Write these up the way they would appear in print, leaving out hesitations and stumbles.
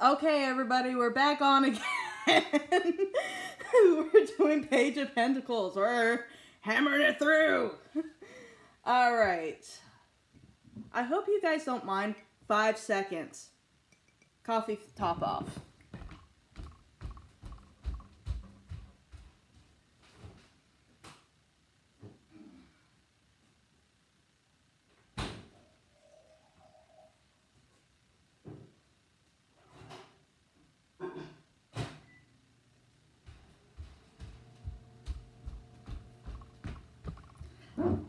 Okay, everybody, we're back on again. We're doing Page of Pentacles. We're hammering it through. All right. I hope you guys don't mind 5 seconds. Coffee top off.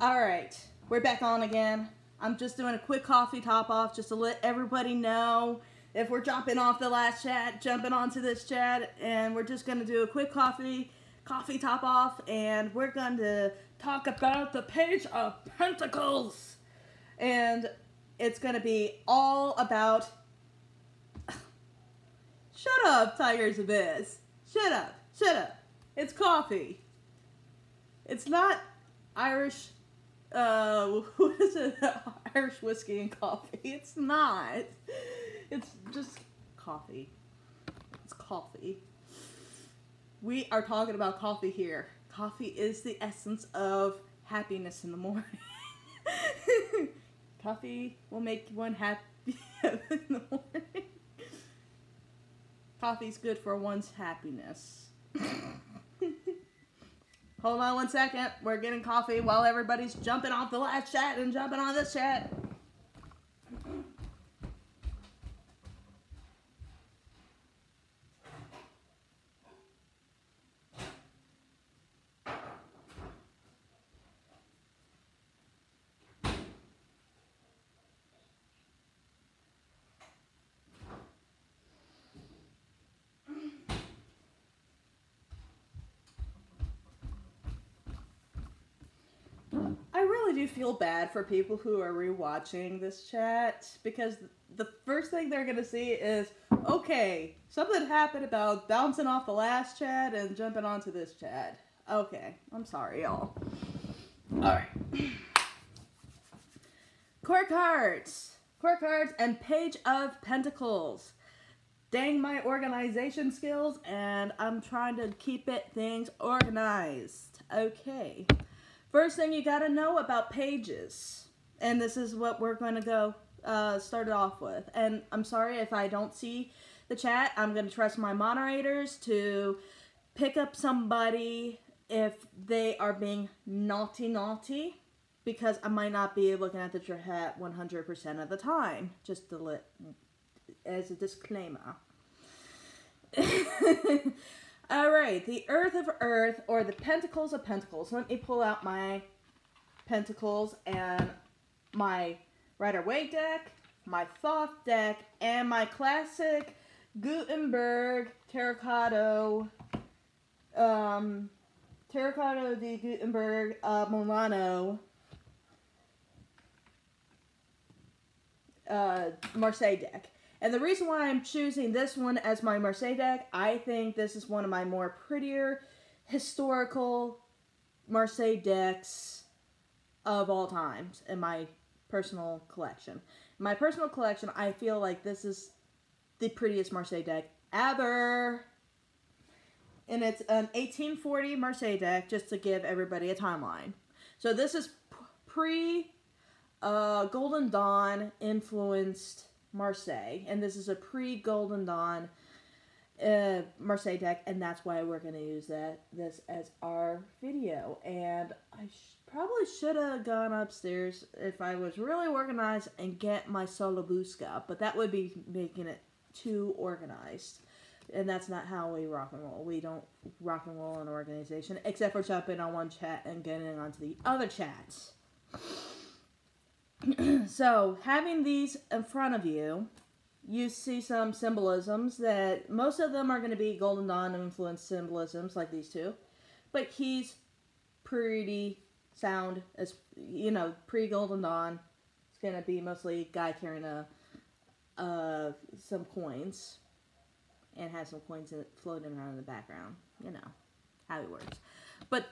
Alright, we're back on again. I'm just doing a quick coffee top off just to let everybody know if we're jumping off the last chat, jumping onto this chat, and we're just going to do a quick coffee top off, and we're going to talk about the Page of Pentacles. And it's going to be all about... Shut up, Tiger's Abyss. Shut up. Shut up. It's coffee. It's not Irish... what is it? Irish whiskey and coffee. It's not. It's just coffee. It's coffee. We are talking about coffee here. Coffee is the essence of happiness in the morning. Coffee will make one happy in the morning. Coffee's good for one's happiness. Hold on 1 second. We're getting coffee while everybody's jumping off the last chat and jumping on this chat. I really do feel bad for people who are rewatching this chat, because the first thing they're going to see is, okay, something happened about bouncing off the last chat and jumping onto this chat. Okay, I'm sorry, y'all. Alright. Court cards. Court cards and Page of Pentacles. Dang my organization skills, and I'm trying to keep things organized. Okay. First thing you gotta know about pages, and this is what we're going to go start it off with. And I'm sorry if I don't see the chat. I'm going to trust my moderators to pick up somebody if they are being naughty, because I might not be looking at the chat 100% of the time, just to let, as a disclaimer. Alright, the Earth of Earth, or the Pentacles of Pentacles. Let me pull out my Pentacles and my Rider-Waite deck, my Thoth deck, and my classic Gutenberg Terracotta de Gutenberg Milano Marseille deck. And the reason why I'm choosing this one as my Marseille deck, I think this is one of my more prettier historical Marseille decks of all times in my personal collection. In my personal collection, I feel like this is the prettiest Marseille deck ever. And it's an 1840 Marseille deck, just to give everybody a timeline. So this is pre-Golden Dawn influenced Marseille, and this is a pre-Golden Dawn Marseille deck, and that's why we're going to use this as our video. And I probably should have gone upstairs if I was really organized and get my Solobusca, but that would be making it too organized, and that's not how we rock and roll. We don't rock and roll in organization, except for jumping on one chat and getting onto the other chats. So, having these in front of you, you see some symbolisms that most of them are going to be Golden Dawn influenced symbolisms, like these two. But he's pretty sound, as you know, pre-Golden Dawn. It's going to be mostly a guy carrying some coins, and has some coins floating around in the background. You know how it works. But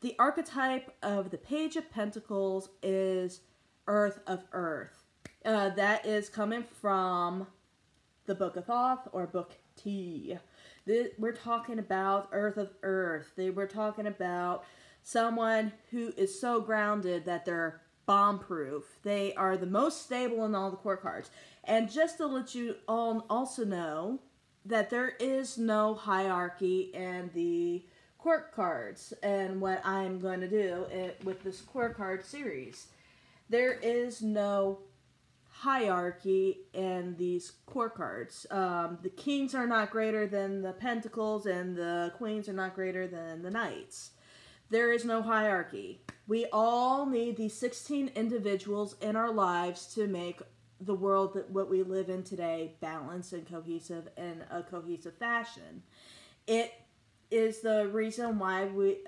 the archetype of the Page of Pentacles is Earth of Earth. That is coming from the Book of Thoth or Book T. We're talking about Earth of Earth. We're talking about someone who is so grounded that they're bomb-proof. They are the most stable in all the core cards. And just to let you all also know that there is no hierarchy in the court cards and what I'm going to do with this court card series. There is no hierarchy in these court cards. The kings are not greater than the pentacles, and the queens are not greater than the knights. There is no hierarchy. We all need these 16 individuals in our lives to make the world that what we live in today balanced and cohesive in a cohesive fashion. It is the reason why we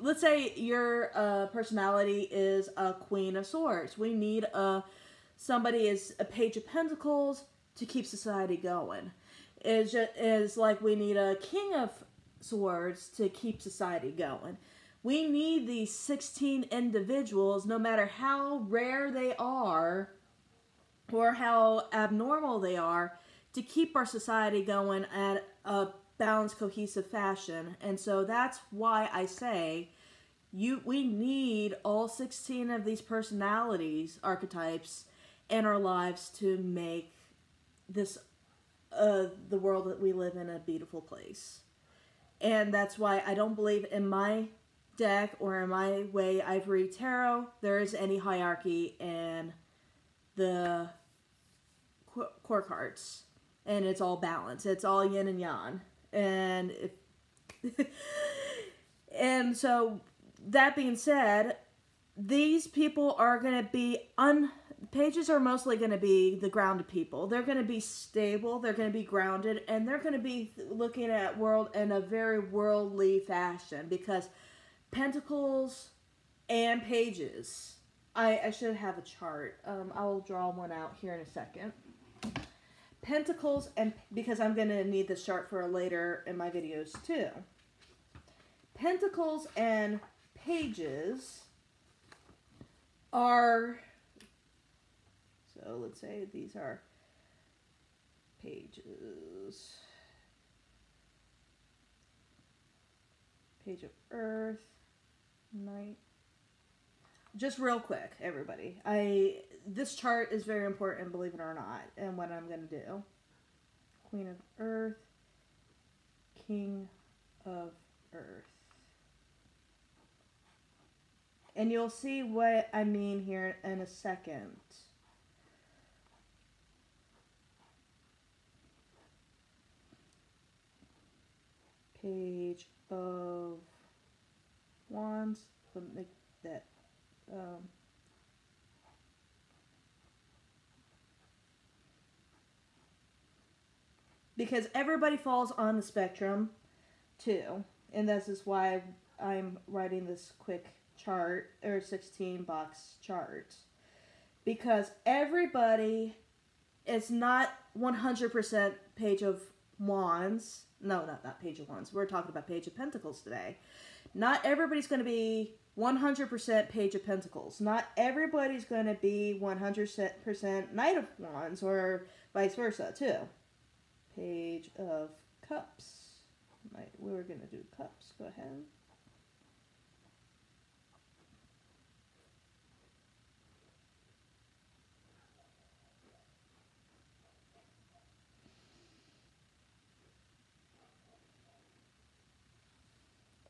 let's say your personality is a Queen of Swords. We need somebody is a Page of Pentacles to keep society going. Is like we need a King of Swords to keep society going. We need these 16 individuals, no matter how rare they are or how abnormal they are, to keep our society going at a balanced, cohesive fashion. And so that's why I say we need all 16 of these personalities, archetypes, in our lives to make this the world that we live in a beautiful place. And that's why I don't believe in my deck or in my way I've read tarot there is any hierarchy in the core cards, and it's all balance. It's all yin and yang. And and so that being said, these people are going to be pages are mostly going to be the grounded people. They're going to be stable, they're going to be grounded, and they're going to be looking at world in a very worldly fashion, because Pentacles and Pages, I should have a chart. I'll draw one out here in a second. Pentacles, and because I'm going to need this chart for later in my videos too. Pentacles and Pages are, so let's say these are Pages. Page of Earth, Knight. Just real quick, everybody. This chart is very important, believe it or not, and what I'm going to do. Queen of Earth, King of Earth. And you'll see what I mean here in a second. Page of Wands. Let me make that because everybody falls on the spectrum too, and this is why I'm writing this quick chart, or 16 box chart, because everybody is not 100% Page of Wands. No, not Page of Wands. We're talking about Page of Pentacles today. Not everybody's going to be 100% Page of Pentacles. Not everybody's going to be 100% Knight of Wands, or vice versa too. Page of Cups. We were going to do Cups. Go ahead.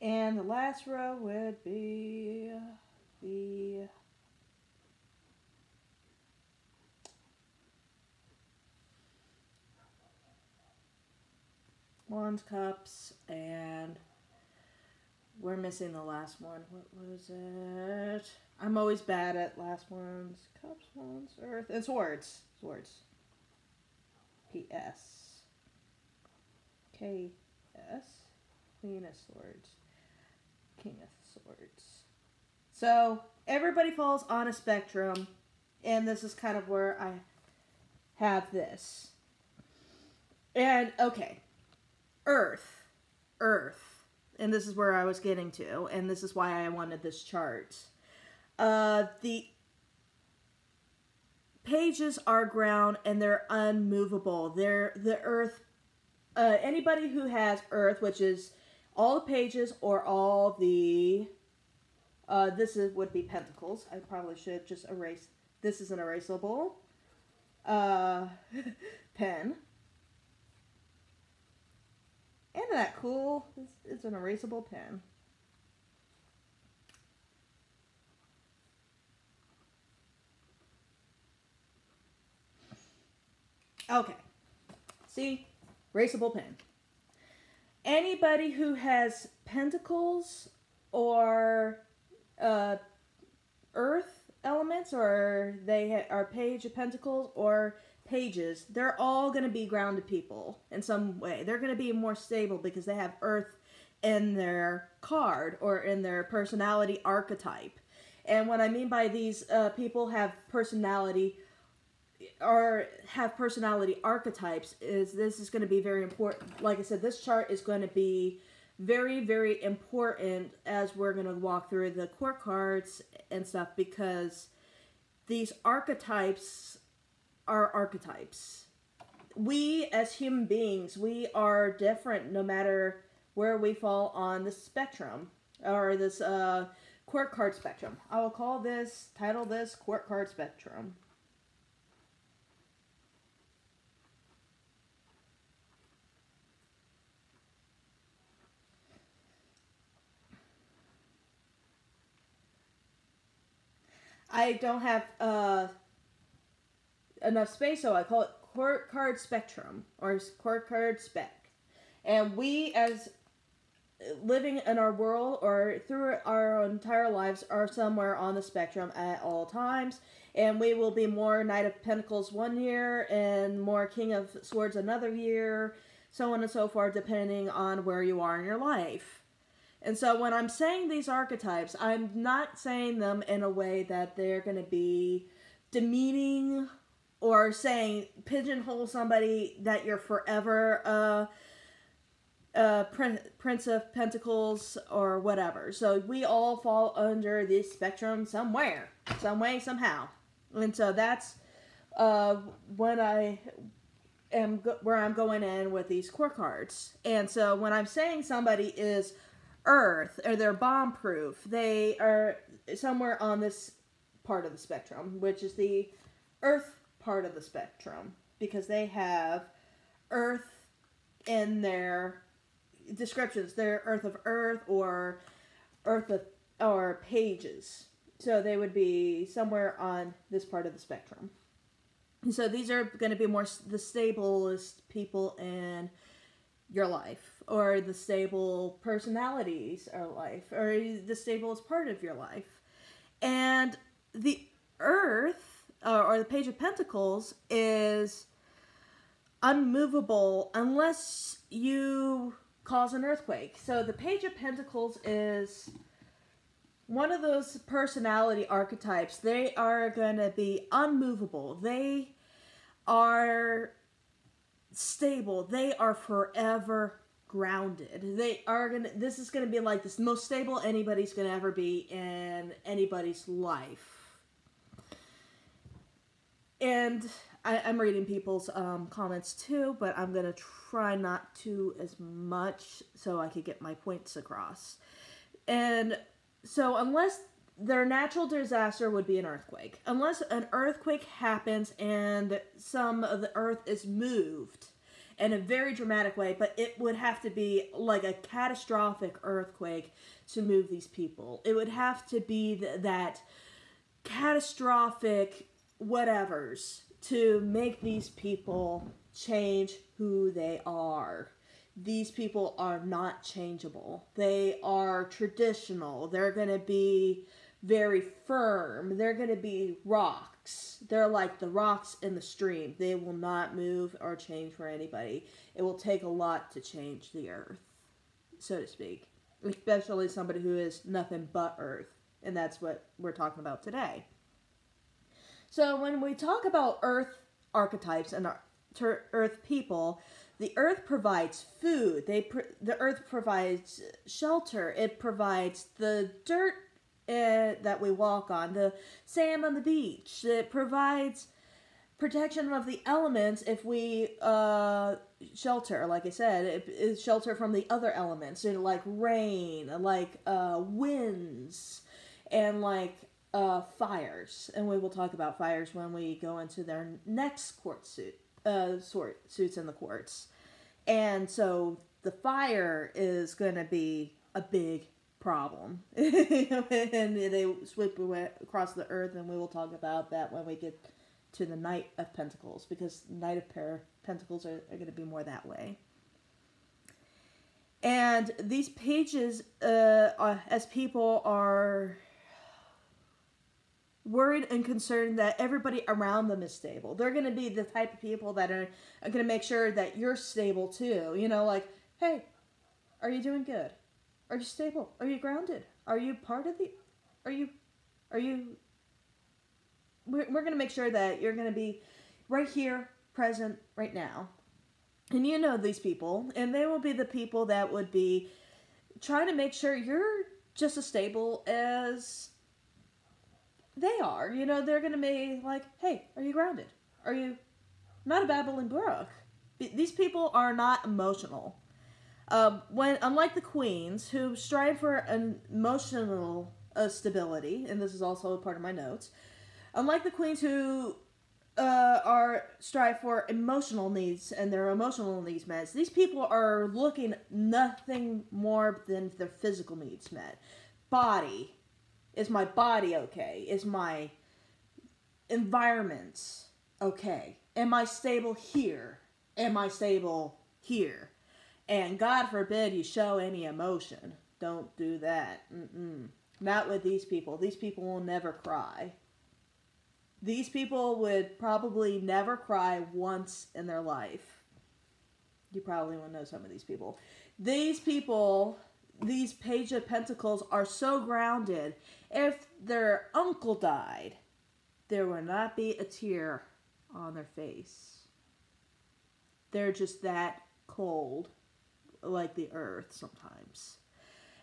And the last row would be the Wands, Cups, and we're missing the last one. What was it? I'm always bad at last ones. Cups, Wands, Earth, and Swords. Swords. P.S. K.S. Queen of Swords. King of Swords. So everybody falls on a spectrum, and this is kind of where I have this. And okay, Earth, and this is where I was getting to, and this is why I wanted this chart. The pages are ground and they're unmovable. They're the earth. Anybody who has earth, which is all the pages or all the, would be pentacles. I probably should just erase. This is an erasable pen. Isn't that cool? It's an erasable pen. Okay. See? Erasable pen. Anybody who has pentacles or earth elements, or they are page of pentacles or pages, they're all going to be grounded people in some way. They're going to be more stable because they have earth in their card or in their personality archetype. And what I mean by these people have personality archetypes is this is going to be very important. Like I said, this chart is going to be very, very important as we're going to walk through the court cards and stuff, because these archetypes are archetypes. We as human beings, we are different no matter where we fall on the spectrum, or this court card spectrum. I will title this court card spectrum. I don't have enough space, so I call it court card spectrum, or court card spec. And we, as living in our world or through our entire lives, are somewhere on the spectrum at all times. And we will be more Knight of Pentacles one year and more King of Swords another year, so on and so forth, depending on where you are in your life. And so when I'm saying these archetypes, I'm not saying them in a way that they're going to be demeaning or saying pigeonhole somebody that you're forever Prince of Pentacles or whatever. So we all fall under this spectrum somewhere, some way, somehow. And so that's when where I'm going in with these core cards. And so when I'm saying somebody is Earth, or they're bomb proof, they are somewhere on this part of the spectrum, which is the Earth part of the spectrum, because they have Earth in their descriptions. They're Earth of Earth or or pages. So they would be somewhere on this part of the spectrum. And so these are going to be more the stablest people in your life, or the stable personalities of life, or the stablest part of your life. And the Earth, or the Page of Pentacles, is unmovable unless you cause an earthquake. So the Page of Pentacles is one of those personality archetypes. They are going to be unmovable. They are stable. They are forever grounded. This is going to be like the most stable anybody's going to ever be in anybody's life. And I'm reading people's comments too, but I'm going to try not to as much so I could get my points across. And so unless their natural disaster would be an earthquake. Unless an earthquake happens and some of the earth is moved in a very dramatic way, but it would have to be like a catastrophic earthquake to move these people. It would have to be that catastrophic whatevers to make these people change who they are. These people are not changeable. They are traditional. They're going to be very firm. They're going to be rocks. They're like the rocks in the stream. They will not move or change for anybody. It will take a lot to change the earth, so to speak. Especially somebody who is nothing but earth. And that's what we're talking about today. So when we talk about earth archetypes and earth people, the earth provides food. The earth provides shelter. It provides the dirt that we walk on, the sand on the beach. It provides protection of the elements if we shelter, like I said, it shelter from the other elements, you know, like rain, like winds, and like fires. And we will talk about fires when we go into their next suits in the courts. And so the fire is going to be a big problem. And they sweep across the earth, and we will talk about that when we get to the Knight of Pentacles, because Knight of Pentacles are going to be more that way. And these pages, as people are worried and concerned that everybody around them is stable, they're going to be the type of people that are going to make sure that you're stable too. You know, like, hey, are you doing good? Are you stable? Are you grounded? Are you part of the... Are you... We're going to make sure that you're going to be right here, present, right now. And you know these people, and they will be the people that would be trying to make sure you're just as stable as they are. You know, they're going to be like, hey, are you grounded? Are you not a babbling brook? These people are not emotional. Unlike the queens, who strive for an emotional stability, and this is also a part of my notes, unlike the queens who strive for emotional needs and their emotional needs met, these people are looking nothing more than their physical needs met. Body. Is my body okay? Is my environment okay? Am I stable here? Am I stable here? And God forbid you show any emotion. Don't do that. Not with these people. These people will never cry. These people would probably never cry once in their life. You probably will know some of these people. These people, these Page of Pentacles, are so grounded. If their uncle died, there would not be a tear on their face. They're just that cold, like the earth sometimes.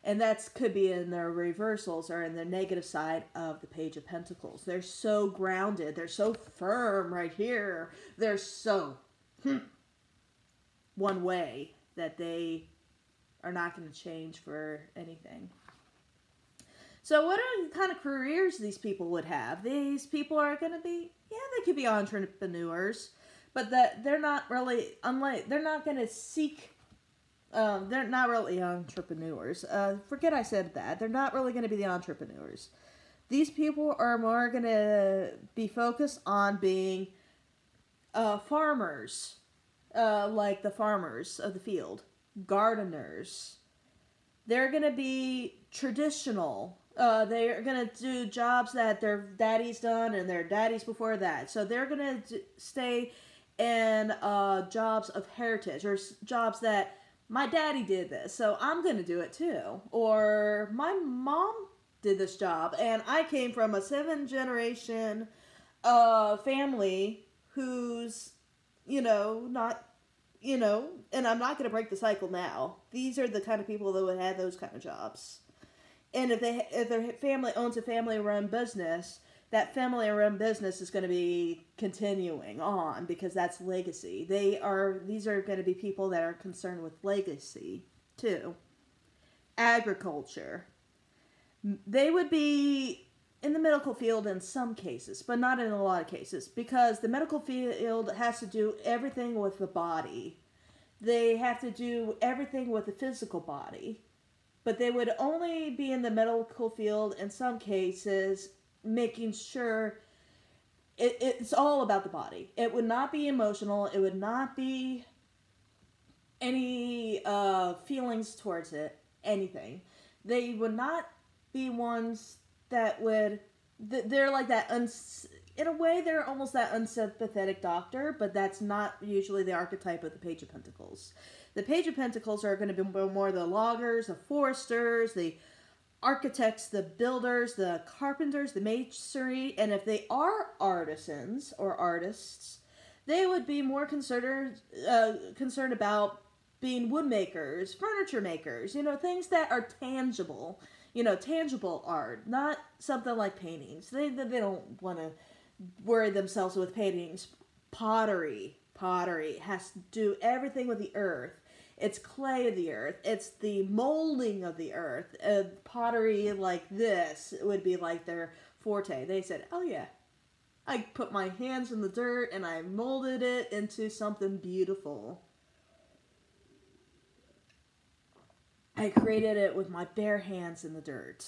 And that could be in their reversals or in the negative side of the Page of Pentacles. They're so grounded. They're so firm right here. They're so one way that they are not going to change for anything. So what are the kind of careers these people would have? These people are going to be, yeah, they could be entrepreneurs, but that they're not really, they're not going to seek, they're not really entrepreneurs. Forget I said that. They're not really going to be the entrepreneurs. These people are more going to be focused on being farmers, like the farmers of the field, gardeners. They're going to be traditional. They're going to do jobs that their daddy's done and their daddies before that. So they're going to stay in jobs of heritage, or jobs that my daddy did this, so I'm going to do it too. Or my mom did this job, and I came from a 7-generation family who's, not, and I'm not going to break the cycle now. These are the kind of people that would have those kind of jobs. And if their family owns a family-run business, that family-run business is going to be continuing on because that's legacy. These are going to be people that are concerned with legacy too. Agriculture. They would be in the medical field in some cases, but not in a lot of cases, because the medical field has to do everything with the body. They have to do everything with the physical body. But they would only be in the medical field in some cases, making sure it's all about the body. It would not be emotional. It would not be any feelings towards it, anything. They would not be ones that would... They're like that... In a way, they're almost that unsympathetic doctor, but that's not usually the archetype of the Page of Pentacles. The Page of Pentacles are going to be more the loggers, the foresters, the architects, the builders, the carpenters, the masonry, and if they are artisans or artists, they would be more concerned about being wood makers, furniture makers, things that are tangible, tangible art, not something like paintings. They don't want to worry themselves with paintings. pottery. Pottery has to do everything with the earth. It's clay of the earth. It's the molding of the earth. Pottery like this would be like their forte. They said, oh yeah, I put my hands in the dirt and I molded it into something beautiful. I created it with my bare hands in the dirt.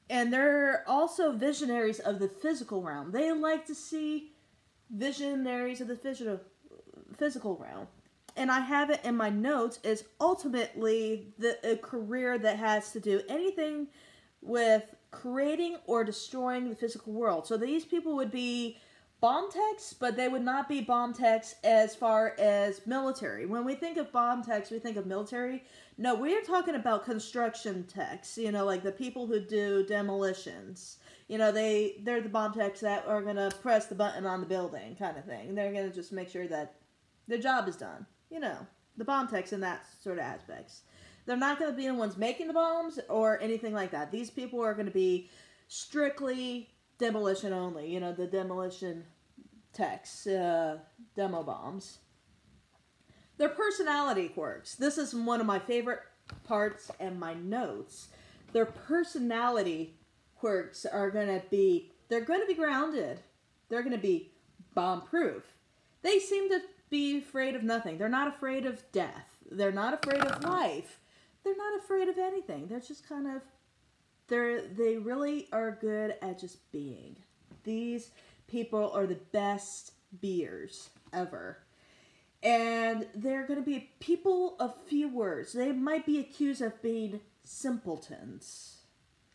And they're also visionaries of the physical realm. They like to see visionaries of the physical realm. And I have it in my notes, is ultimately a career that has to do anything with creating or destroying the physical world. So these people would be bomb techs, but they would not be bomb techs as far as military. When we think of bomb techs, we think of military. No, we are talking about construction techs, you know, like the people who do demolitions. You know, they're the bomb techs that are going to press the button on the building kind of thing. They're going to just make sure that their job is done. You know, the bomb techs in that sort of aspects. They're not going to be the ones making the bombs or anything like that. These people are going to be strictly demolition only. You know, the demolition techs, demo bombs. Their personality quirks. This is one of my favorite parts in my notes. Their personality quirks are going to be, they're going to be grounded. They're going to be bomb-proof. They seem to be afraid of nothing. They're not afraid of death. They're not afraid of life. They're not afraid of anything. They're just kind of, they really are good at just being. These people are the best beers ever. And they're going to be people of few words. They might be accused of being simpletons.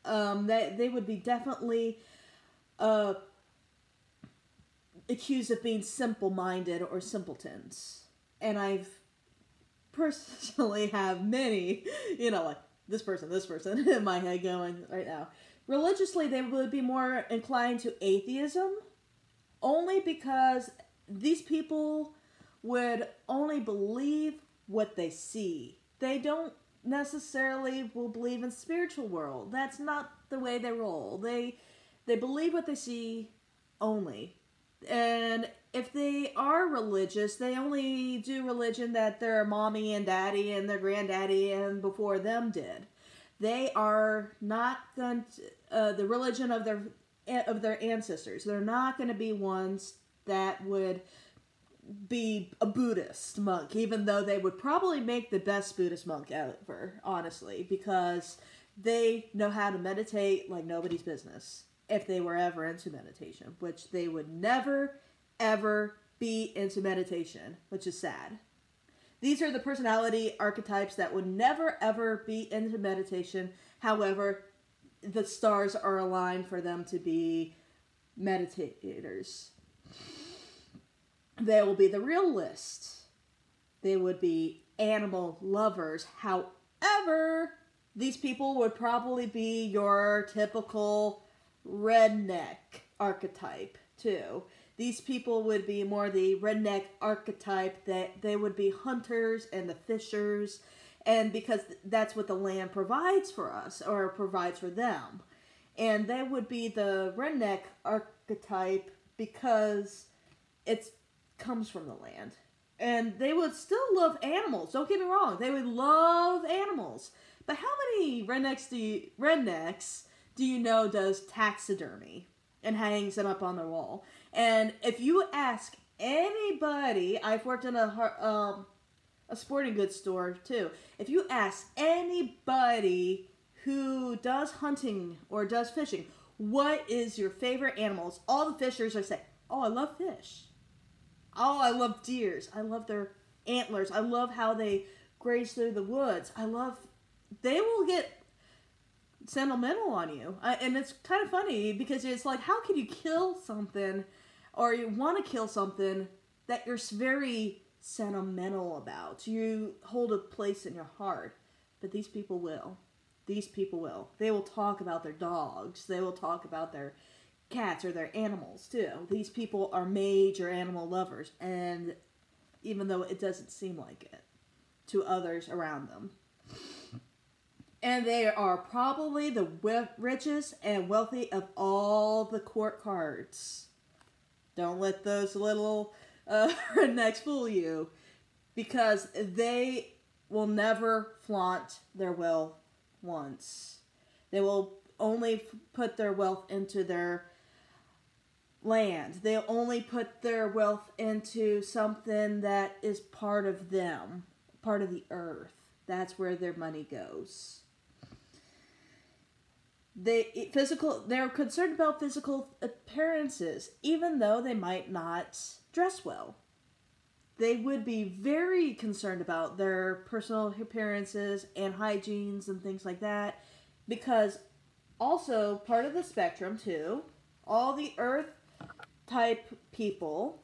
They would be definitely accused of being simple-minded or simpletons. And I've personally have many, you know, like this person in my head going right now. Religiously, they would be more inclined to atheism, only because these people would only believe what they see. They don't necessarily will believe in spiritual world. That's not the way they roll. They believe what they see only. And if they are religious, they only do religion that their mommy and daddy and their granddaddy and before them did. They are not going to, the religion of their ancestors. They're not going to be ones that would be a Buddhist monk, even though they would probably make the best Buddhist monk ever, honestly, because they know how to meditate like nobody's business. If they were ever into meditation, which they would never, ever be into meditation, which is sad. These are the personality archetypes that would never, ever be into meditation. However, the stars are aligned for them to be meditators. They will be the realist. They would be animal lovers. However, these people would probably be your typical redneck archetype too. These people would be more the redneck archetype, that they would be hunters and the fishers, and because that's what the land provides for us, or provides for them. And they would be the redneck archetype because it comes from the land. And they would still love animals, don't get me wrong, they would love animals. But how many rednecks do you know does taxidermy and hangs them up on their wall? And if you ask anybody, I've worked in a sporting goods store too. If you ask anybody who does hunting or does fishing, what is your favorite animals? All the fishers are saying, oh, I love fish. Oh, I love deers. I love their antlers. I love how they graze through the woods. They will get sentimental on you. And it's kind of funny because it's like, how can you kill something or you want to kill something that you're very sentimental about? You hold a place in your heart. But these people will. These people will. They will talk about their dogs. They will talk about their cats or their animals too. These people are major animal lovers, and even though it doesn't seem like it to others around them. And they are probably the richest and wealthy of all the court cards. Don't let those little rednecks fool you, because they will never flaunt their wealth once. They will only put their wealth into their land. They'll only put their wealth into something that is part of them, part of the earth. That's where their money goes. They're concerned about physical appearances, even though they might not dress well. They would be very concerned about their personal appearances and hygienes and things like that, because also part of the spectrum too, all the earth type people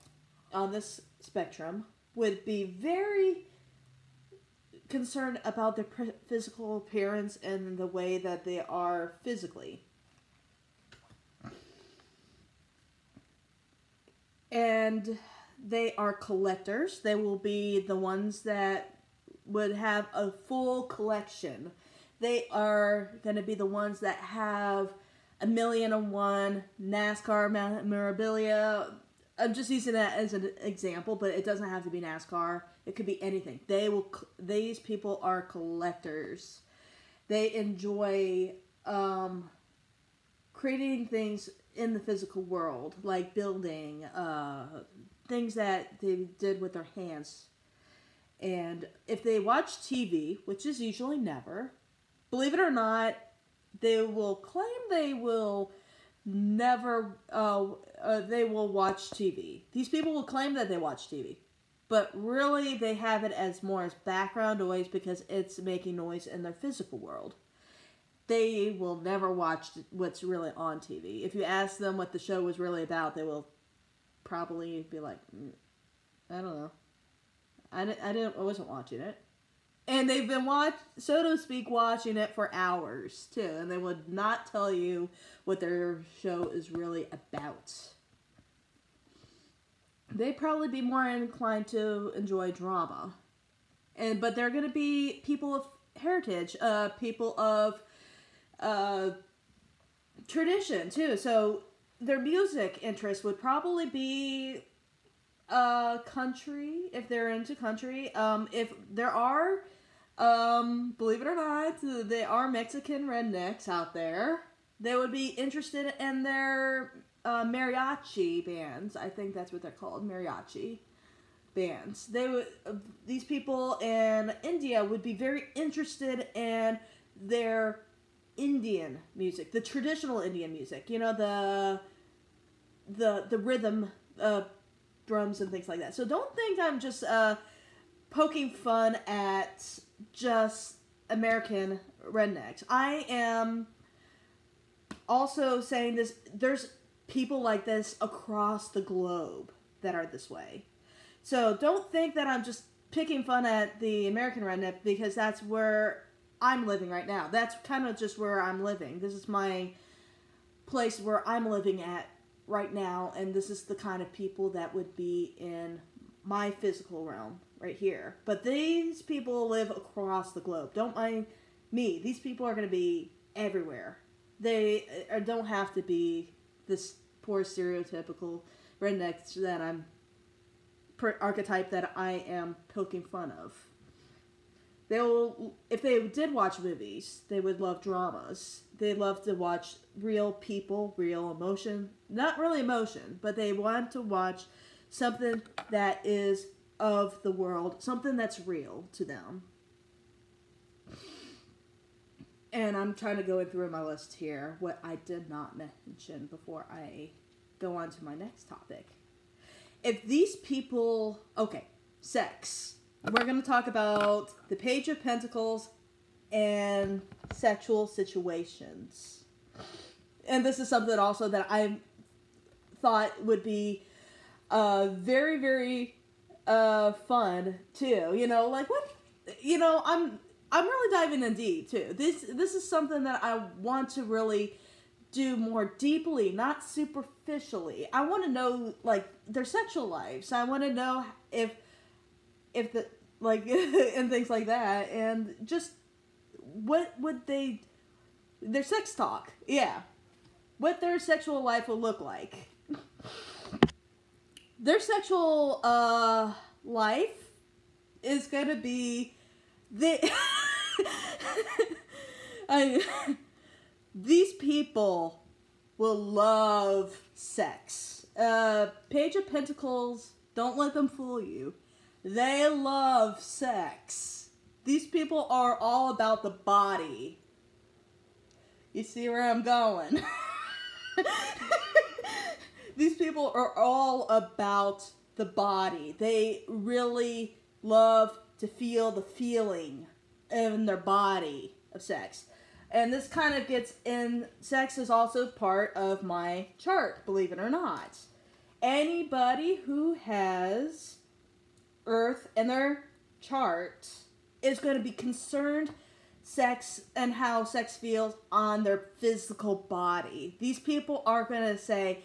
on this spectrum would be very concerned about their physical appearance and the way that they are physically. And they are collectors. They will be the ones that would have a full collection. They are going to be the ones that have 1,000,001 NASCAR memorabilia. I'm just using that as an example, but it doesn't have to be NASCAR. It could be anything. These people are collectors. They enjoy creating things in the physical world, like building, things that they did with their hands. And if they watch TV, which is usually never, believe it or not, they will claim they will never, they will watch TV. These people will claim that they watch TV. But really, they have it as more as background noise because it's making noise in their physical world. They will never watch what's really on TV. If you ask them what the show was really about, they will probably be like, I don't know. I wasn't watching it. And they've been so to speak, watching it for hours too, and they would not tell you what their show is really about. They'd probably be more inclined to enjoy drama, but they're going to be people of heritage, people of tradition too. So their music interest would probably be country, if they're into country. If there are, believe it or not, there are Mexican rednecks out there. They would be interested in their mariachi bands. I think that's what they're called, mariachi bands. These people in India would be very interested in their Indian music, the traditional Indian music. You know, the rhythm, drums and things like that. So don't think I'm just poking fun at just American rednecks. I am also saying this, there's people like this across the globe that are this way. So don't think that I'm just picking fun at the American redneck, because that's where I'm living right now. That's kind of just where I'm living. This is my place where I'm living at right now, and this is the kind of people that would be in my physical realm right here. But these people live across the globe. Don't mind me. These people are going to be everywhere. They don't have to be this poor stereotypical rednecks that I'm archetype that I am poking fun of. If they did watch movies, they would love dramas. They love to watch real people, real emotion. Not really emotion, but they want to watch something that is of the world, something that's real to them. And I'm trying to go through my list here, what I did not mention before I go on to my next topic. If these people, okay, sex. We're going to talk about the Page of Pentacles and sexual situations. And this is something also that I thought would be very, very fun too. You know, like what, you know, I'm really diving in deep too. This is something that I want to really do more deeply, not superficially. I want to know, like, their sexual lives. I want to know if the, like, and things like that, and just what would their sex talk, yeah, what their sexual life will look like. their sexual life is going to be these people will love sex. Page of Pentacles, don't let them fool you. They love sex. These people are all about the body. You see where I'm going? These people are all about the body. They really love to feel the feeling in their body of sex. And this kind of gets in, sex is also part of my chart, believe it or not. Anybody who has Earth in their chart is going to be concerned sex and how sex feels on their physical body. These people are going to say,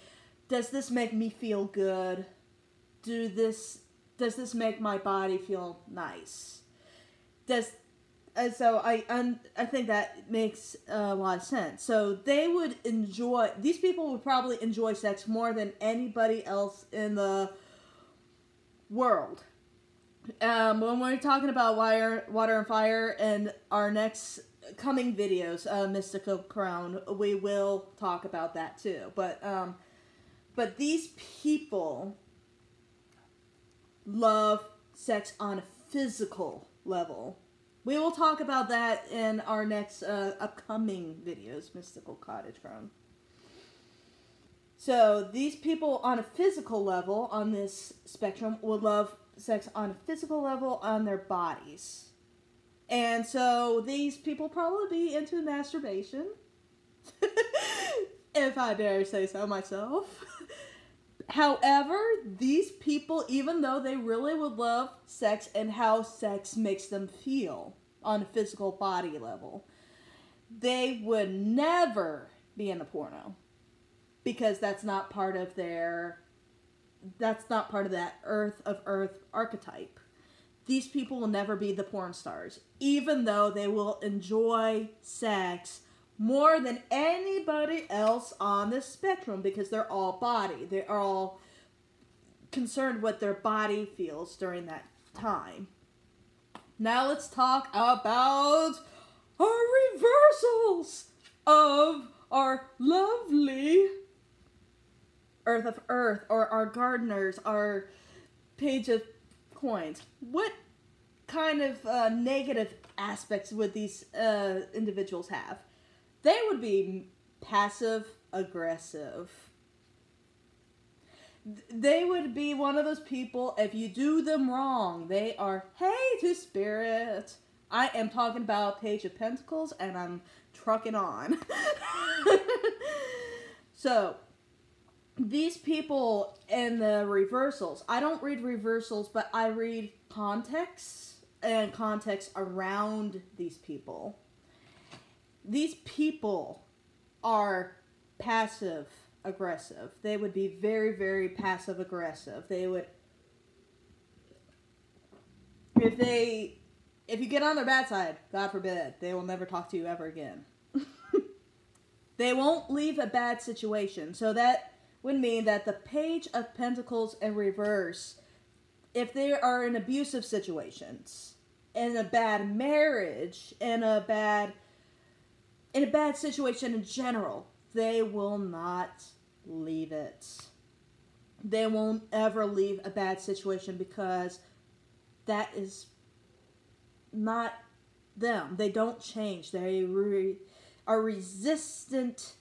does this make me feel good? Does this make my body feel nice? So I think that makes a lot of sense. So they would enjoy, these people would probably enjoy sex more than anybody else in the world. When we're talking about water and fire in our next coming videos, Mystical Crown, we will talk about that too. But these people love sex on a physical level. We will talk about that in our next upcoming videos, Mystical Cottage Crown. So these people on a physical level on this spectrum will love sex on a physical level on their bodies. And so these people probably be into masturbation. If I dare say so myself. However, these people, even though they really would love sex and how sex makes them feel on a physical body level, they would never be in a porno. Because that's not part of that Earth of Earth archetype. These people will never be the porn stars, even though they will enjoy sex more than anybody else on this spectrum, because they're all body. They are all concerned what their body feels during that time. Now let's talk about our reversals of our lovely Earth of Earth, or our gardeners, our Page of Coins. What kind of negative aspects would these individuals have? They would be passive-aggressive. They would be one of those people, if you do them wrong, they are, hey, to spirit. I am talking about Page of Pentacles, and I'm trucking on. So, these people in the reversals, I don't read reversals, but I read context and context around these people. These people are passive-aggressive. They would be very, very passive-aggressive. They would, if you get on their bad side, God forbid, they will never talk to you ever again. They won't leave a bad situation. So that would mean that the Page of Pentacles in reverse, if they are in abusive situations, in a bad marriage, in a bad situation in general, they will not leave it. They won't ever leave a bad situation, because that is not them. They don't change. They are resistant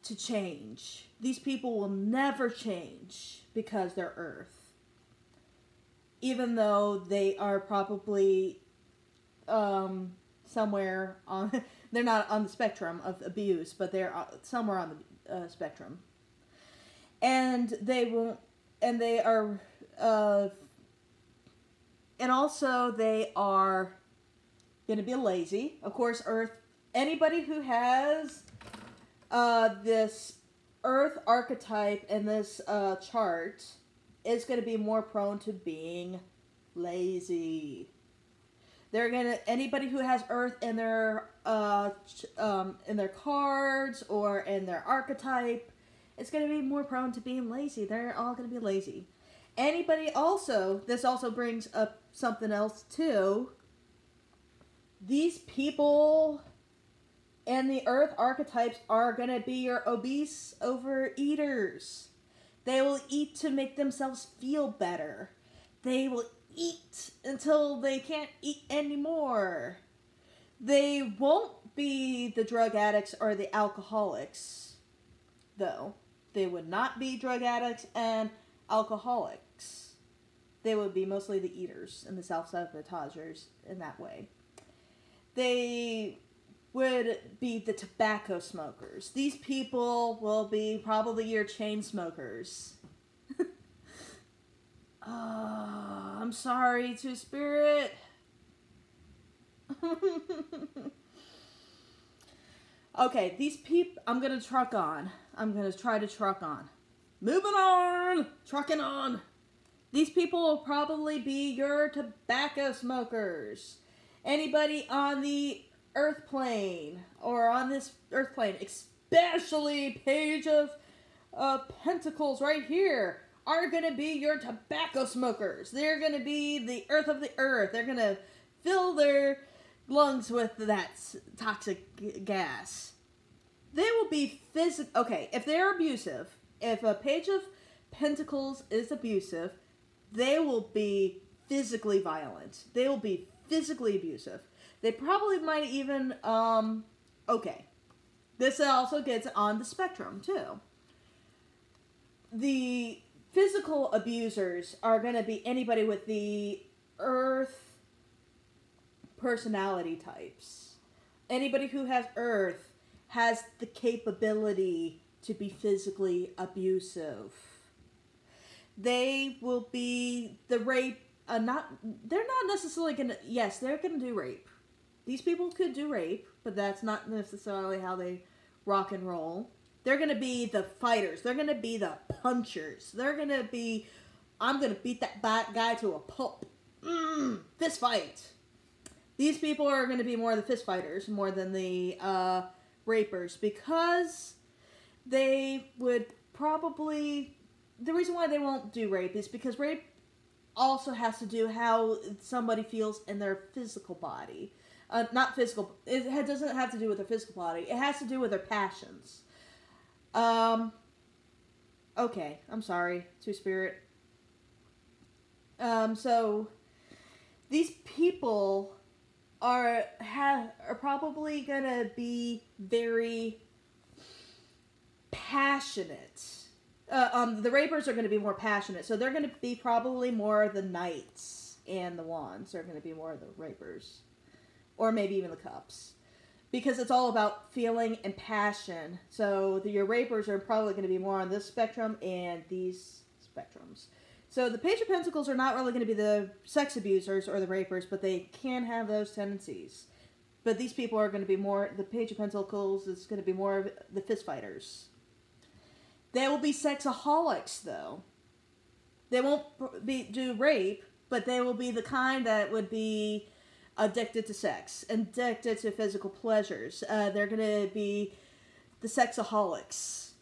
to change. These people will never change because they're Earth. Even though they are probably somewhere on, they're not on the spectrum of abuse, but they're somewhere on the spectrum. And they won't, and they are, and also they are going to be lazy. Of course, Earth, anybody who has this Earth archetype in this chart is going to be more prone to being lazy. They're gonna, anybody who has Earth in their cards or in their archetype is going to be more prone to being lazy. They're all going to be lazy. Anybody also, this also brings up something else too. These people and the earth archetypes are going to be your obese overeaters. They will eat to make themselves feel better. They will eat until they can't eat anymore. They won't be the drug addicts or the alcoholics, though. They would not be drug addicts and alcoholics. They would be mostly the eaters and the self-sabotagers in that way. They would be the tobacco smokers. These people will be probably your chain smokers. I'm sorry, Two-Spirit. Okay, these people, I'm going to truck on. I'm going to try to truck on. Moving on! Trucking on! These people will probably be your tobacco smokers. Anybody on the earth plane, or on this earth plane, especially Page of Pentacles right here, are going to be your tobacco smokers. They're going to be the earth of the earth. They're going to fill their lungs with that toxic gas. They will be okay, if they're abusive, if a Page of Pentacles is abusive, they will be physically violent. They will be physically abusive. They probably might even, okay. This also gets on the spectrum, too. The physical abusers are going to be anybody with the earth personality types. Anybody who has earth has the capability to be physically abusive. They will be the rape, they're not necessarily going to, yes, they're going to do rape. These people could do rape, but that's not necessarily how they rock and roll. They're going to be the fighters. They're going to be the punchers. They're going to be, I'm going to beat that guy to a pulp. Fist fight. These people are going to be more the fist fighters more than the rapers, because they would probably, the reason why they won't do rape is because rape also has to do how somebody feels in their physical body. Not physical, it doesn't have to do with their physical body. It has to do with their passions. Okay, I'm sorry, Two-Spirit. So, these people are probably gonna be very passionate. The rapers are gonna be more passionate, so they're gonna be probably more the knights, and the wands are gonna be more the rapers. Or maybe even the cups. Because it's all about feeling and passion. So your rapers are probably going to be more on this spectrum and these spectrums. So the Page of Pentacles are not really going to be the sex abusers or the rapers, but they can have those tendencies. But these people are going to be more, the Page of Pentacles is going to be more of the fist fighters. They will be sexaholics, though. They won't do rape, but they will be the kind that would be addicted to sex, addicted to physical pleasures. They're going to be the sexaholics.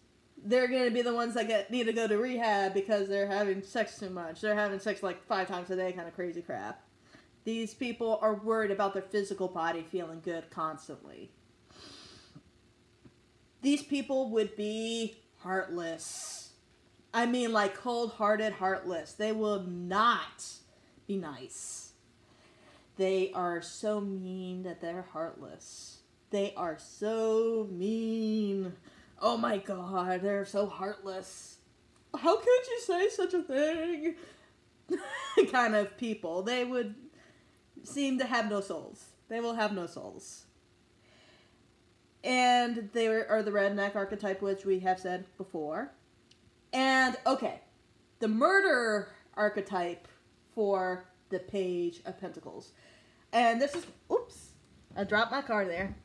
They're going to be the ones that need to go to rehab because they're having sex too much. They're having sex like 5 times a day, kind of crazy crap. These people are worried about their physical body feeling good constantly. These people would be heartless. I mean, like cold-hearted, heartless. They will not be nice. They are so mean that they're heartless. They are so mean. Oh my god, they're so heartless. How could you say such a thing? Kind of people. They would seem to have no souls. They will have no souls. And they are the redneck archetype, which we have said before. And, okay, the murder archetype for the Page of Pentacles. And this is, oops, I dropped my card there.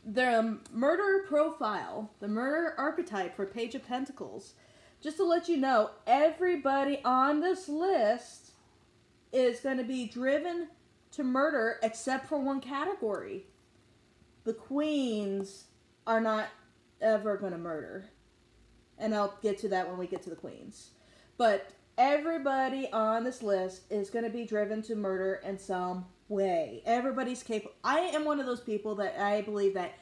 The murder profile, the murder archetype for Page of Pentacles. Just to let you know, everybody on this list is going to be driven to murder except for one category. The queens are not ever going to murder. And I'll get to that when we get to the queens. But everybody on this list is going to be driven to murder in some way. Everybody's capable. I am one of those people that I believe that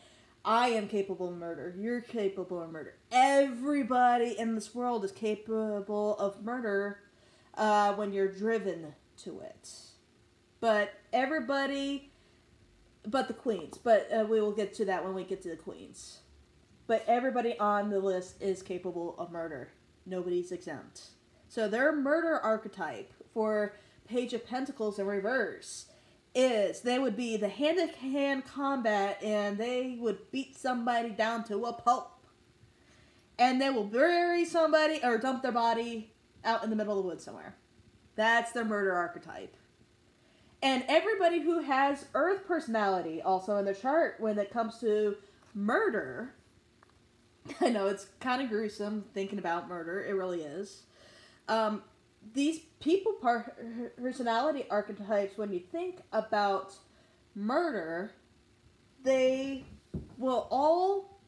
I am capable of murder. You're capable of murder. Everybody in this world is capable of murder when you're driven to it. But everybody, but the queens. But we will get to that when we get to the queens. But everybody on the list is capable of murder. Nobody's exempt. So their murder archetype for Page of Pentacles in reverse is they would be the hand-to-hand combat, and they would beat somebody down to a pulp. And they will bury somebody or dump their body out in the middle of the woods somewhere. That's their murder archetype. And everybody who has Earth personality also in their chart when it comes to murder, I know it's kind of gruesome thinking about murder, it really is. These people personality archetypes, when you think about murder, they will all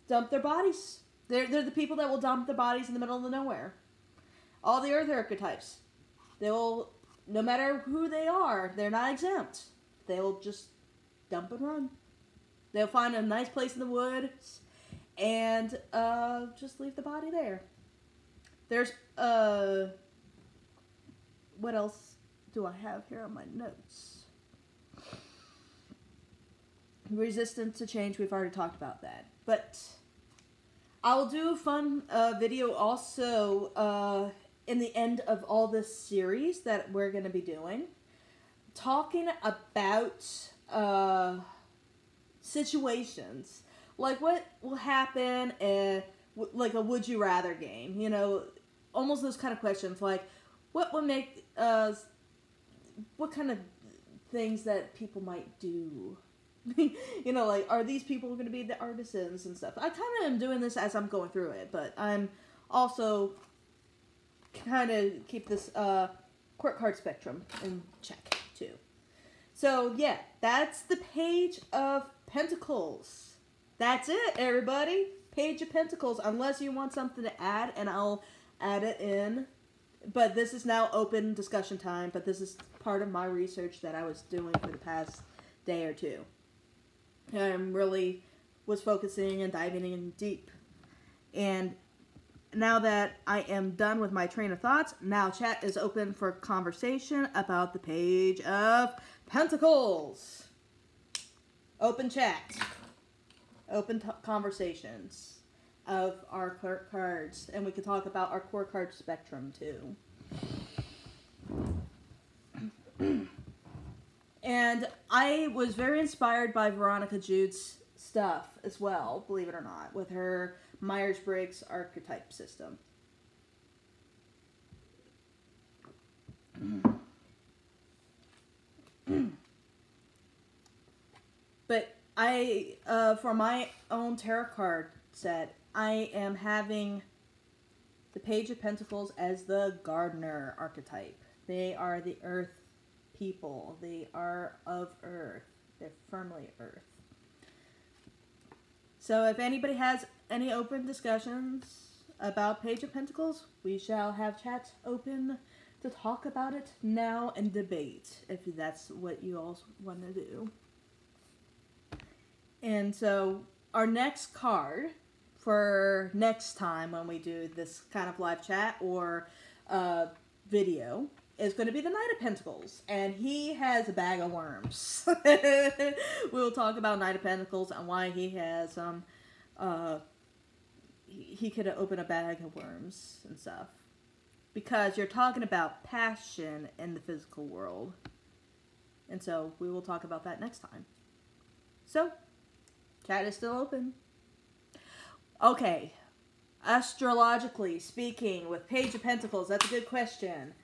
dump their bodies. They're the people that will dump their bodies in the middle of nowhere. All the Earth archetypes, they will, no matter who they are, they're not exempt. They'll just dump and run. They'll find a nice place in the woods and just leave the body there. There's what else do I have here on my notes? Resistant to change, we've already talked about that. But I will do a fun video also in the end of all this series that we're going to be doing. Talking about situations. Like what will happen like a would you rather game. You know, almost those kind of questions. Like what would make what kind of things that people might do. You know, like, are these people going to be the artisans and stuff? I kind of am doing this as I'm going through it, but I'm also kind of keep this court card spectrum in check, too. So, yeah, that's the Page of Pentacles. That's it, everybody. Page of Pentacles, unless you want something to add, and I'll add it in. But this is now open discussion time, but this is part of my research that I was doing for the past day or two. I really was focusing and diving in deep. And now that I am done with my train of thoughts, now chat is open for conversation about the Page of Pentacles. Open chat. Open conversations of our cards. And we can talk about our core card spectrum too. And I was very inspired by Veronica Jude's stuff as well, believe it or not, with her Myers-Briggs archetype system. But for my own tarot card set, I am having the Page of Pentacles as the Gardener archetype. They are the Earth people. They are of Earth. They're firmly Earth. So if anybody has any open discussions about Page of Pentacles, we shall have chats open to talk about it now and debate, if that's what you all want to do. And so our next card for next time when we do this kind of live chat or video is going to be the Knight of Pentacles. And he has a bag of worms. We'll talk about Knight of Pentacles and why he has he could open a bag of worms and stuff. Because you're talking about passion in the physical world. And so we will talk about that next time. So, chat is still open. Okay. Astrologically speaking, with Page of Pentacles, that's a good question.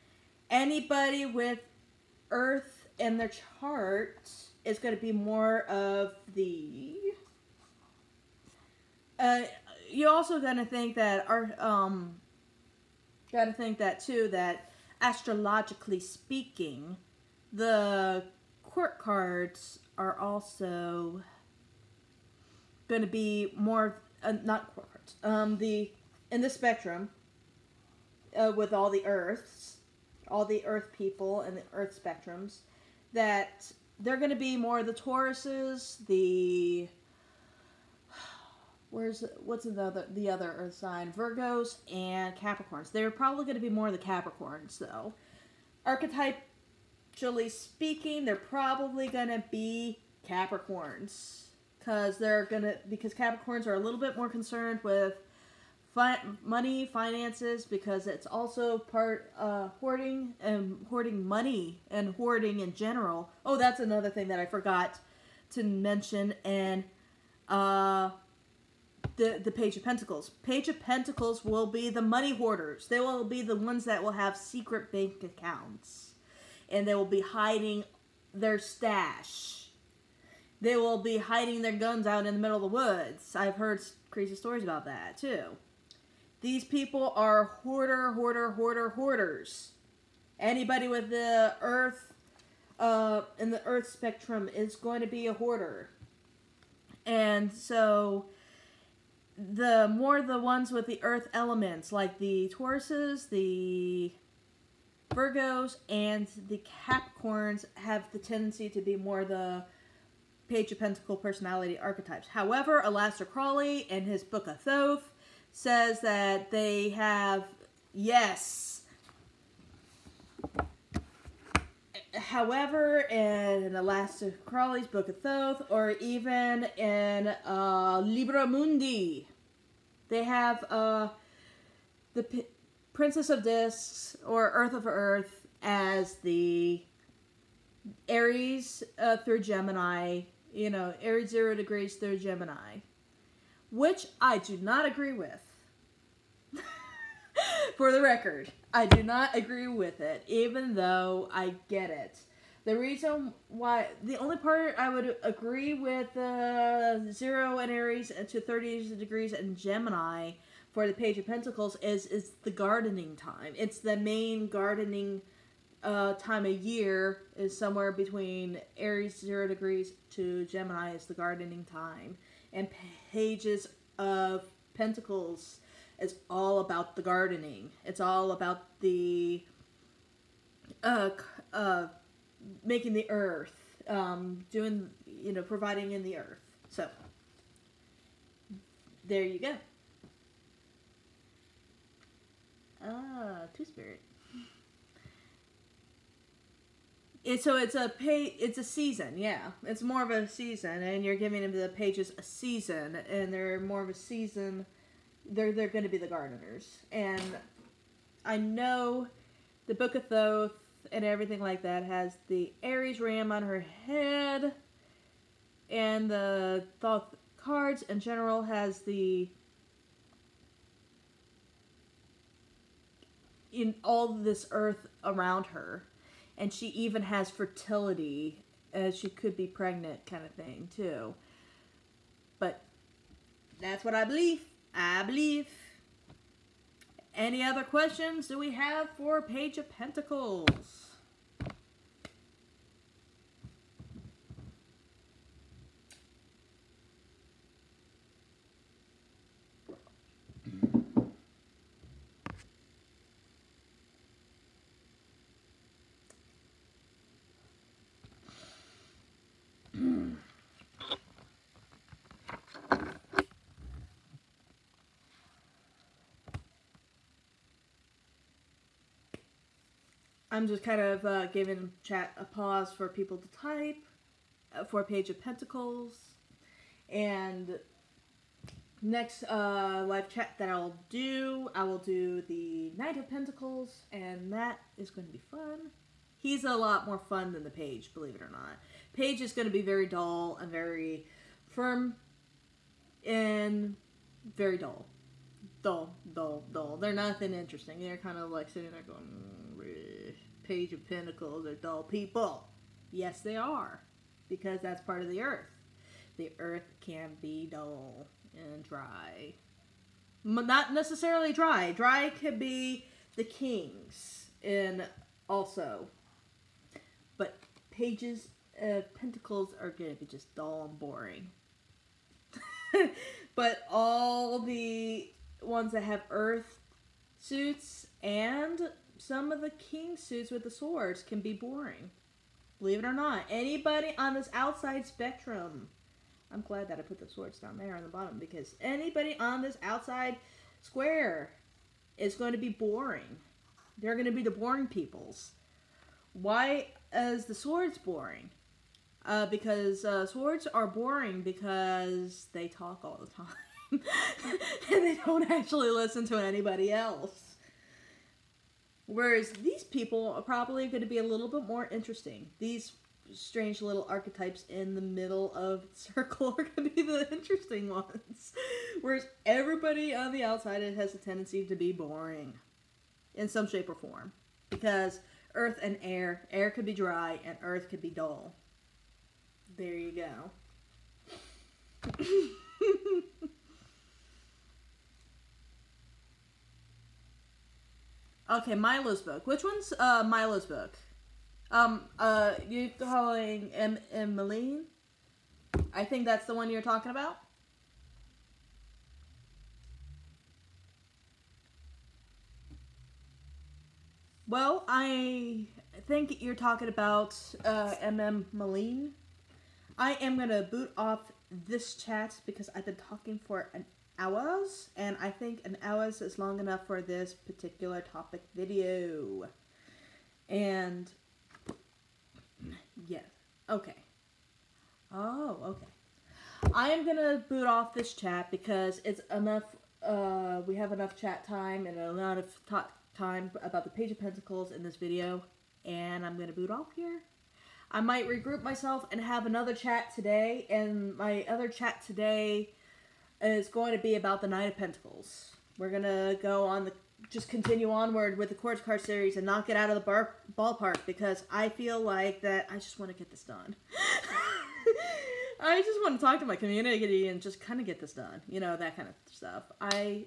Anybody with Earth in their chart is going to be more of the... you also got to think that that astrologically speaking, the court cards are also going to be more not court cards. In the spectrum, with all the Earth people and the Earth spectrums, that they're going to be more the Tauruses, what's the other Earth sign? Virgos and Capricorns. They're probably going to be more the Capricorns, though. Archetypally speaking, they're probably going to be Capricorns, because Capricorns are a little bit more concerned with money, finances, because it's also part hoarding money and hoarding in general. Oh, that's another thing that I forgot to mention. And the Page of Pentacles. Page of Pentacles will be the money hoarders. They will be the ones that will have secret bank accounts, and they will be hiding their stash. They will be hiding their guns out in the middle of the woods. I've heard crazy stories about that too. These people are hoarders. Anybody with the Earth, in the Earth spectrum is going to be a hoarder. And so, the more the ones with the Earth elements, like the Tauruses, the Virgos, and the Capricorns, have the tendency to be more the Page of Pentacle personality archetypes. However, Aleister Crowley, in his Book of Thoth, says that they have, yes. However, in Aleister Crowley's Book of Thoth, or even in Libra Mundi, they have the Princess of Discs, or Earth of Earth, as the Aries through Gemini, Aries 0 degrees through Gemini, which I do not agree with. For the record, I do not agree with it, even though I get it. The only part I would agree with 0 in Aries to 30 degrees in Gemini for the Page of Pentacles is the gardening time. It's the main gardening time of year, is somewhere between Aries 0 degrees to Gemini is the gardening time. And Pages of Pentacles is all about the gardening. It's all about the making the earth, providing in the earth. So there you go. Two-Spirit. It's a season, yeah. It's more of a season, and you're giving the pages a season, and they're more of a season. They're going to be the gardeners, and I know the Book of Thoth and everything like that has the Aries ram on her head, and the Thoth cards in general has in all this earth around her. And she even has fertility, as she could be pregnant kind of thing, too. But that's what I believe. Any other questions do we have for Page of Pentacles? I'm just kind of giving chat a pause for people to type for a Page of Pentacles. And next live chat that I will do the Knight of Pentacles, and that is going to be fun. He's a lot more fun than the Page, believe it or not. Page is going to be very dull and very firm and very dull. Dull. They're nothing interesting. They're kind of like sitting there going, Page of Pentacles are dull people. Yes, they are. Because that's part of the earth. The earth can be dull and dry. Not necessarily dry. Dry could be the kings and also. But Pages of Pentacles are going to be just dull and boring. But all the ones that have earth suits and some of the king suits with the swords can be boring. Believe it or not. Anybody on this outside spectrum. I'm glad that I put the swords down there on the bottom, because anybody on this outside square is going to be boring. They're going to be the boring peoples. Why is the swords boring? Because swords are boring because they talk all the time. And they don't actually listen to anybody else. Whereas these people are probably going to be a little bit more interesting. These strange little archetypes in the middle of the circle are going to be the interesting ones. Whereas everybody on the outside has a tendency to be boring in some shape or form. Because earth and air could be dry and earth could be dull. There you go. Okay, Milo's book. Which one's Milo's book? You calling Emmeline? I think that's the one you're talking about. Well, I think you're talking about Emmeline. I am gonna boot off this chat because I've been talking for an hours, and I think an hour is long enough for this particular topic video. And yes, okay. Oh, okay. I am gonna boot off this chat because it's enough. We have enough chat time and a lot of time about the Page of Pentacles in this video, and I'm gonna boot off here. I might regroup myself and have another chat today, and my other chat today is going to be about the Knight of Pentacles. We're gonna go on just continue onward with the Quartz card series and not get out of the ballpark, because I feel like that I just want to get this done. I just want to talk to my community and just kind of get this done. You know, that kind of stuff. I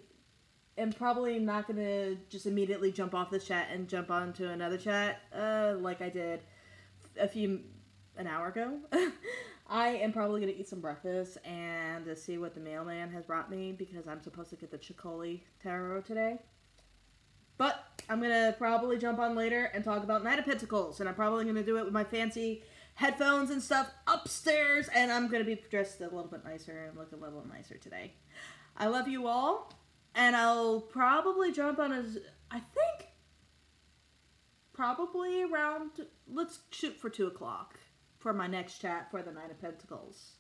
am probably not going to just immediately jump off this chat and jump onto another chat like I did an hour ago. I am probably going to eat some breakfast and to see what the mailman has brought me, because I'm supposed to get the Chicoli Tarot today. But I'm going to probably jump on later and talk about Knight of Pentacles, and I'm probably going to do it with my fancy headphones and stuff upstairs, and I'm going to be dressed a little bit nicer and look a little nicer today. I love you all, and I'll probably jump on I think, probably around, let's shoot for 2 o'clock. For my next chat for the Knight of Pentacles.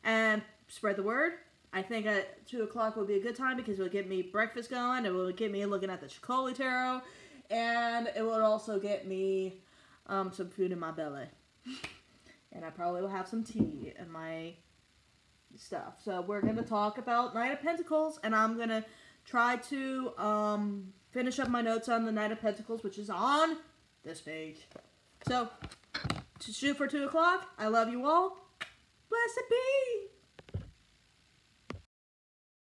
And spread the word. I think at 2 o'clock would be a good time, because it will get me breakfast going. It will get me looking at the Chicoli Tarot. And it will also get me some food in my belly. And I probably will have some tea in my stuff. So we're going to talk about Knight of Pentacles. And I'm going to try to finish up my notes on the Knight of Pentacles, which is on this page. So to shoot for 2 o'clock. I love you all. Blessed be.